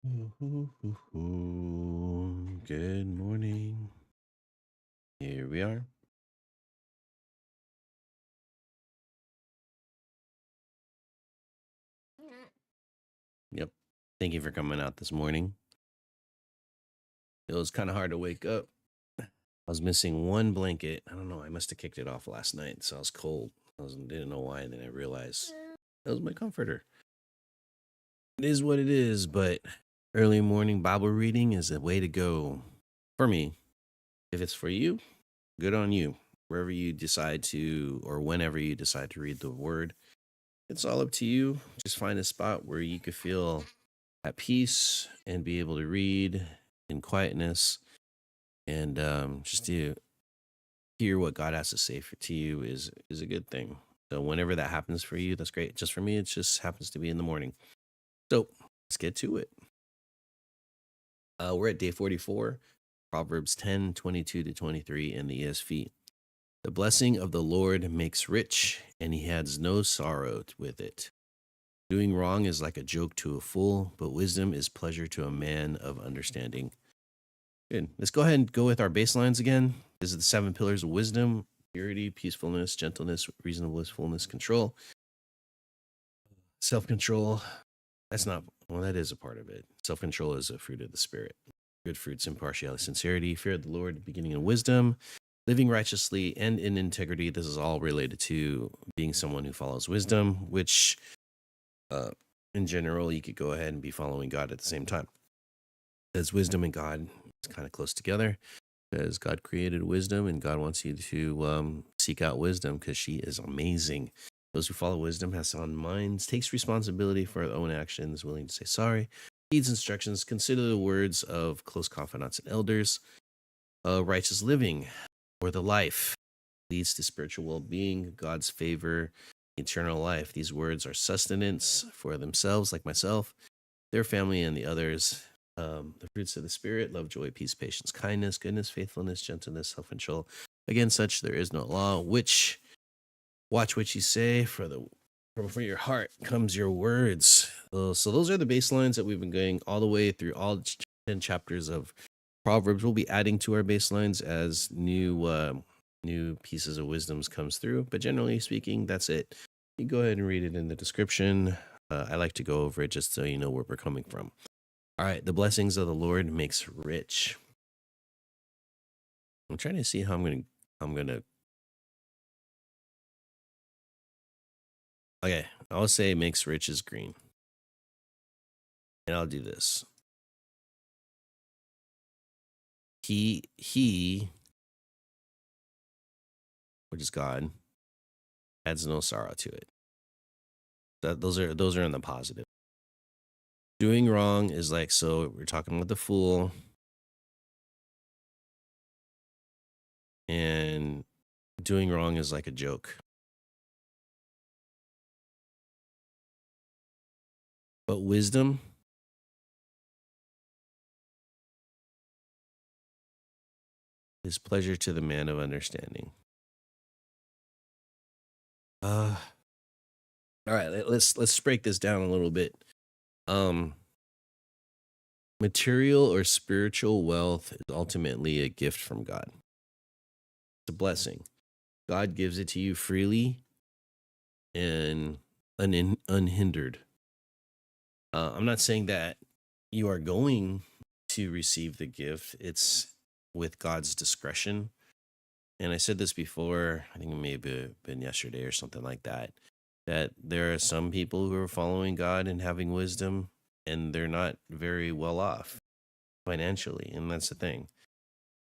Good morning. Here we are. Yep. Thank you for coming out this morning. It was kind of hard to wake up. I was missing one blanket. I don't know. I must have kicked it off last night, so I was cold. Didn't know why. Then I realized that was my comforter. It is what it is, but early morning Bible reading is the way to go for me. If it's for you, good on you. Wherever you decide to, or whenever you decide to read the word, it's all up to you. Just find a spot where you could feel at peace and be able to read in quietness, and just to hear what God has to say to you is a good thing. So whenever that happens for you, that's great. Just for me, it just happens to be in the morning. So let's get to it. We're at day 44, Proverbs 10:22-23 in the ESV. The blessing of the Lord makes rich, and he adds no sorrow with it. Doing wrong is like a joke to a fool, but wisdom is pleasure to a man of understanding. Good. Let's go ahead and go with our baselines again. This is the 7 pillars of wisdom: purity, peacefulness, gentleness, reasonableness, fullness, control. Self-control, that's not, well, that is a part of it. Self-control is a fruit of the Spirit. Good fruits: impartiality, sincerity, fear of the Lord, beginning of wisdom, living righteously and in integrity. This is all related to being someone who follows wisdom, which in general, you could go ahead and be following God at the same time. As wisdom and God is kind of close together, because God created wisdom and God wants you to seek out wisdom because she is amazing. Those who follow wisdom have sound minds, takes responsibility for their own actions, willing to say sorry, heeds instructions, consider the words of close confidants and elders. Righteous living, or the life, leads to spiritual well-being, God's favor, eternal life. These words are sustenance for themselves, like myself, their family, and the others. The fruits of the Spirit: love, joy, peace, patience, kindness, goodness, faithfulness, gentleness, self-control. Against such there is no law. Which watch what you say, for your heart comes your words. So those are the baselines that we've been going all the way through all 10 chapters of Proverbs. We'll be adding to our baselines as new pieces of wisdoms comes through, but generally speaking, that's it. You go ahead and read it in the description. I like to go over it just so you know where we're coming from. All right, the blessings of the Lord makes rich. I'm trying to see how I'm gonna. Okay, I'll say makes rich is green, and I'll do this. He, which is God, adds no sorrow to it. Those are in the positive. Doing wrong is like, so we're talking about the fool, and doing wrong is like a joke. But wisdom is pleasure to the man of understanding. All right, let's break this down a little bit. Material or spiritual wealth is ultimately a gift from God. It's a blessing. God gives it to you freely and unhindered. I'm not saying that you are going to receive the gift. It's with God's discretion. And I said this before, I think it may have been yesterday or something like that, that there are some people who are following God and having wisdom, and they're not very well off financially. And that's the thing.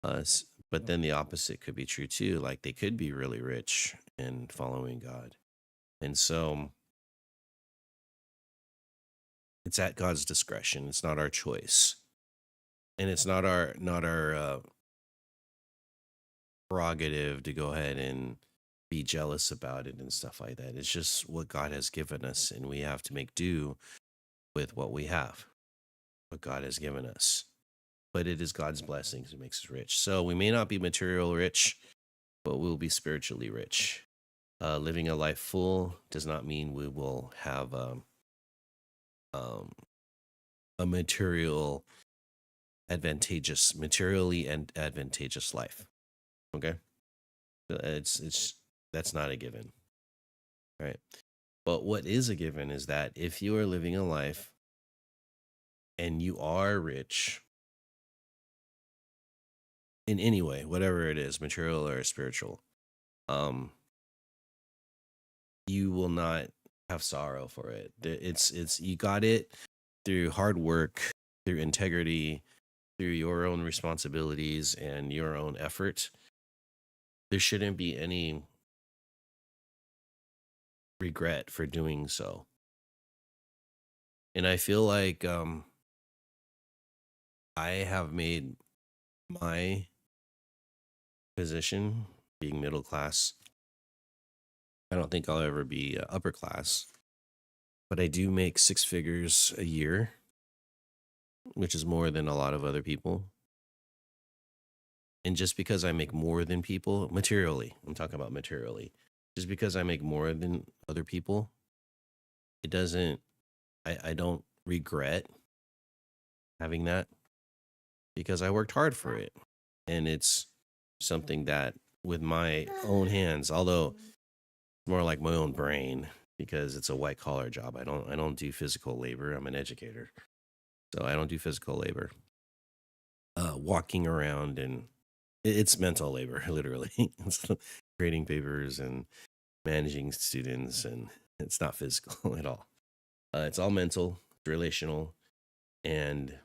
But then the opposite could be true too. Like they could be really rich and following God. And so it's at God's discretion. It's not our choice. And it's not our prerogative to go ahead and be jealous about it and stuff like that. It's just what God has given us, and we have to make do with what we have, what God has given us. But it is God's blessings that makes us rich. So we may not be material rich, but we'll be spiritually rich. Living a life full does not mean we will have a materially and advantageous life. Okay, it's that's not a given, right? But what is a given is that if you are living a life and you are rich in any way, whatever it is, material or spiritual, um, you will not have sorrow for it. It's you got it through hard work, through integrity, through your own responsibilities and your own effort. There shouldn't be any regret for doing so. And I feel like I have made my position being middle class. I don't think I'll ever be upper class, but I do make six figures a year, which is more than a lot of other people. And just because I make more than people materially, I'm talking about materially, just because I make more than other people, it doesn't, I don't regret having that because I worked hard for it. And it's something that with my own hands, although more like my own brain because it's a white collar job. I don't do physical labor. I'm an educator. So I don't do physical labor. Walking around and it's mental labor, literally. It's creating papers and managing students, and it's not physical at all. It's all mental, relational, and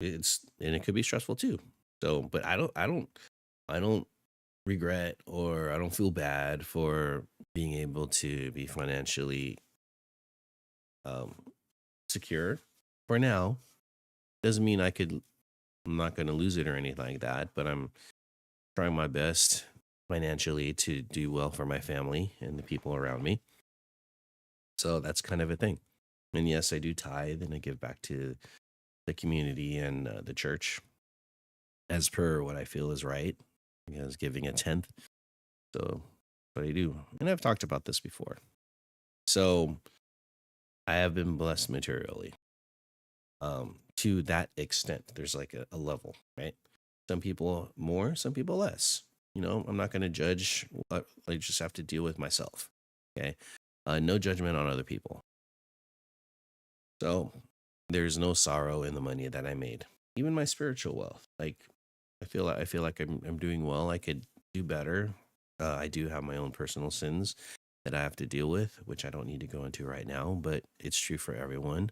it could be stressful too. So, but I don't regret or I don't feel bad for being able to be financially um, secure for now. Doesn't mean I'm not going to lose it or anything like that, but I'm trying my best financially to do well for my family and the people around me. So that's kind of a thing. And yes, I do tithe and I give back to the community and the church as per what I feel is right. Because giving a tenth. So what I do. And I've talked about this before. So I have been blessed materially to that extent. There's like a level, right? Some people more, some people less. I'm not going to judge what I just have to deal with myself. Okay. No judgment on other people. So there's no sorrow in the money that I made, even my spiritual wealth. Like I feel like I'm doing well. I could do better. I do have my own personal sins that I have to deal with, which I don't need to go into right now, but it's true for everyone.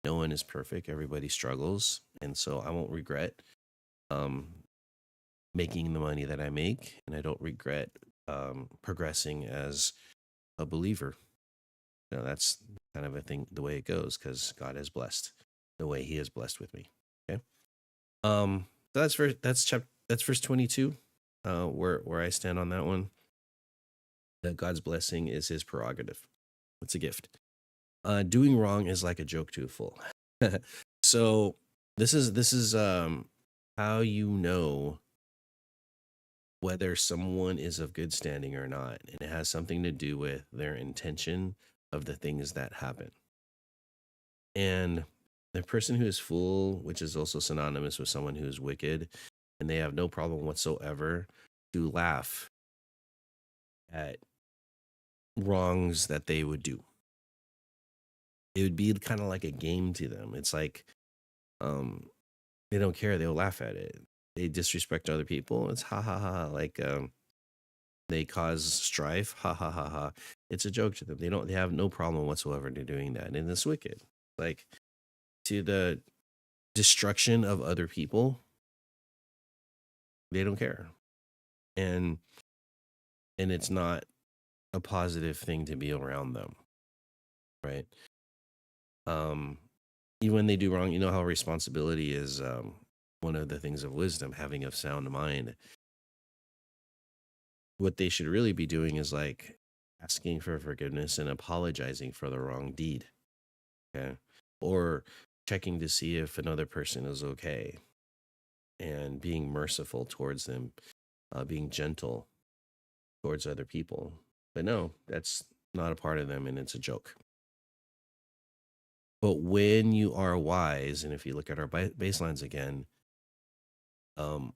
No one is perfect. Everybody struggles. And so I won't regret um, making the money that I make. And I don't regret progressing as a believer. That's kind of a thing, the way it goes, because God has blessed the way He has blessed with me. Okay. So that's verse 22, where I stand on that one. That God's blessing is His prerogative. It's a gift. Doing wrong is like a joke to a fool. So this is how you know whether someone is of good standing or not, and it has something to do with their intention of the things that happen. And the person who is fool, which is also synonymous with someone who is wicked, and they have no problem whatsoever to laugh at wrongs that they would do. It would be kind of like a game to them. It's like um they don't care, they'll laugh at it. They disrespect other people, it's ha ha ha. Like they cause strife, ha ha ha ha. It's a joke to them. They have no problem whatsoever to doing that. And it's wicked. Like to the destruction of other people, they don't care. And it's not a positive thing to be around them, right? Um Even when they do wrong, you know how responsibility is one of the things of wisdom, having a sound mind. What they should really be doing is like asking for forgiveness and apologizing for the wrong deed. Okay. Or checking to see if another person is okay and being merciful towards them, being gentle towards other people. But no, that's not a part of them and it's a joke. But when you are wise, and if you look at our baselines again, um,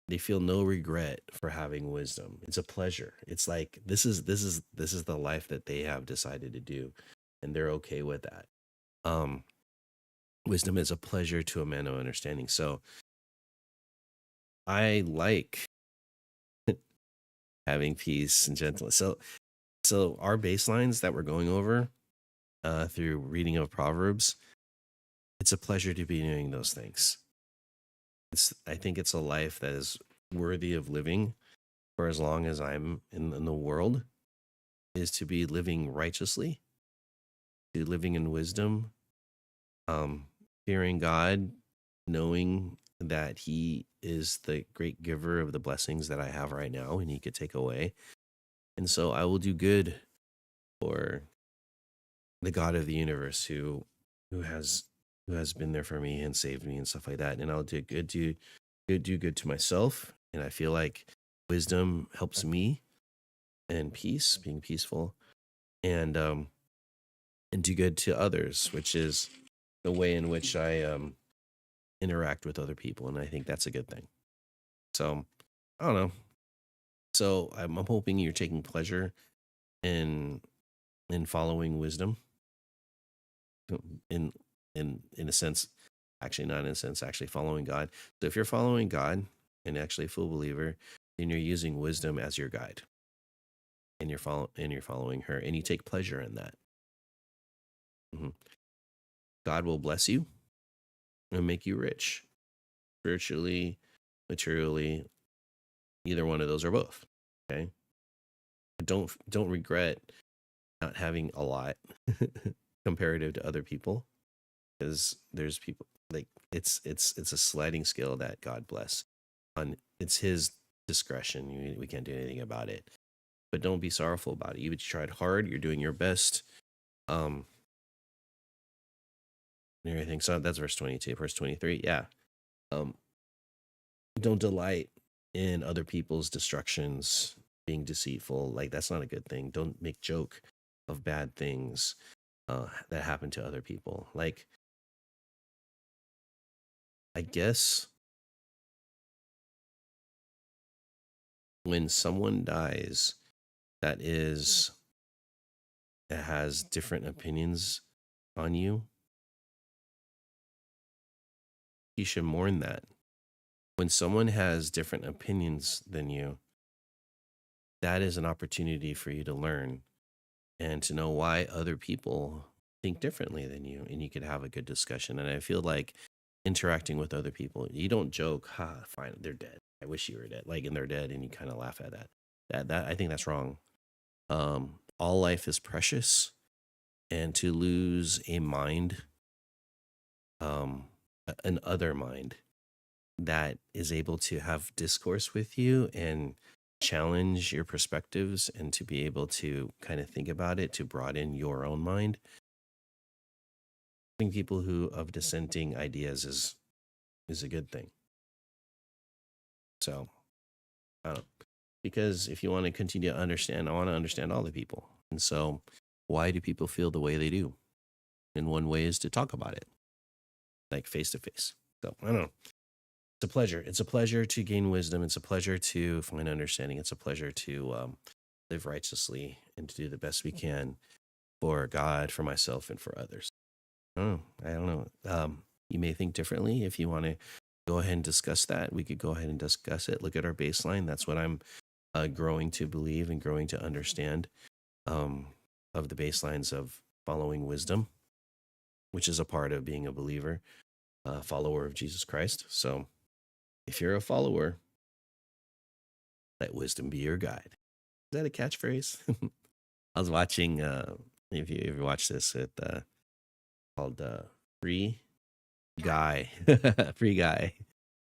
they feel no regret for having wisdom. It's a pleasure. It's like this is the life that they have decided to do, and they're okay with that. Um, Wisdom is a pleasure to a man of understanding. So I like having peace and gentleness. So our baselines that we're going over through reading of Proverbs, it's a pleasure to be doing those things. I think it's a life that is worthy of living for as long as I'm in the world, is to be living righteously, to living in wisdom, um, fearing God, knowing that He is the great giver of the blessings that I have right now, and He could take away. And so I will do good for the God of the universe who has who has been there for me and saved me and stuff like that. And I'll do good to myself. And I feel like wisdom helps me, and peace, being peaceful, and do good to others, which is the way in which I interact with other people. And I think that's a good thing. So I don't know. So I'm hoping you're taking pleasure in following wisdom, in in a sense, actually not in a sense, actually following God. So if you're following God and actually a full believer, then you're using wisdom as your guide, and you're following her, and you take pleasure in that. Mhm. God will bless you and make you rich, spiritually, materially, either one of those or both. Okay. Don't regret not having a lot comparative to other people, because there's people like it's a sliding scale that God bless on. It's His discretion. We can't do anything about it. But don't be sorrowful about it. You tried hard. You're doing your best. Um, and everything. So that's verse 22. Verse 23. Yeah. Um, don't delight in other people's destructions, being deceitful. Like, that's not a good thing. Don't make joke of bad things that happen to other people. Like, I guess when someone dies that is that has different opinions on you, you should mourn that. When someone has different opinions than you, that is an opportunity for you to learn and to know why other people think differently than you, and you could have a good discussion. And I feel like interacting with other people, you don't joke, ha, fine, they're dead, I wish you were dead, like, and they're dead, and you kind of laugh at that. That I think that's wrong. All life is precious, and to lose a mind, um an other mind that is able to have discourse with you and challenge your perspectives, and to be able to kind of think about it, to broaden your own mind. I think people who of dissenting ideas is a good thing. So I don't, because if you want to continue to understand, I want to understand all the people. And so why do people feel the way they do? And one way is to talk about it, like face to face. So I don't know. It's a pleasure. It's a pleasure to gain wisdom. It's a pleasure to find understanding. It's a pleasure to live righteously and to do the best we can for God, for myself, and for others. I don't know. You may think differently. If you want to go ahead and discuss that, we could go ahead and discuss it. Look at our baseline. That's what I'm growing to believe and growing to understand, um, of the baselines of following wisdom, which is a part of being a believer, a follower of Jesus Christ. So if you're a follower, let wisdom be your guide. Is that a catchphrase? I was watching, if you watch this, called Free Guy, Free Guy.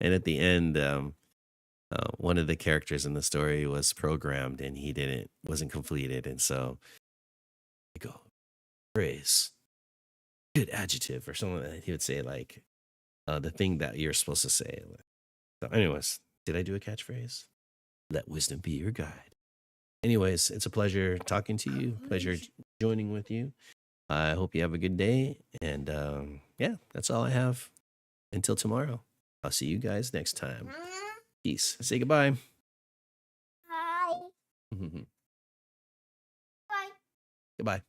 And at the end, one of the characters in the story was programmed, and wasn't completed. And so I go, praise, good adjective, or something like that. He would say, like, the thing that you're supposed to say. So anyways, did I do a catchphrase? Let wisdom be your guide. Anyways, it's a pleasure talking to you, pleasure joining with you. I hope you have a good day. And yeah, that's all I have until tomorrow. I'll see you guys next time. Peace. Say goodbye. Bye. Goodbye. Bye.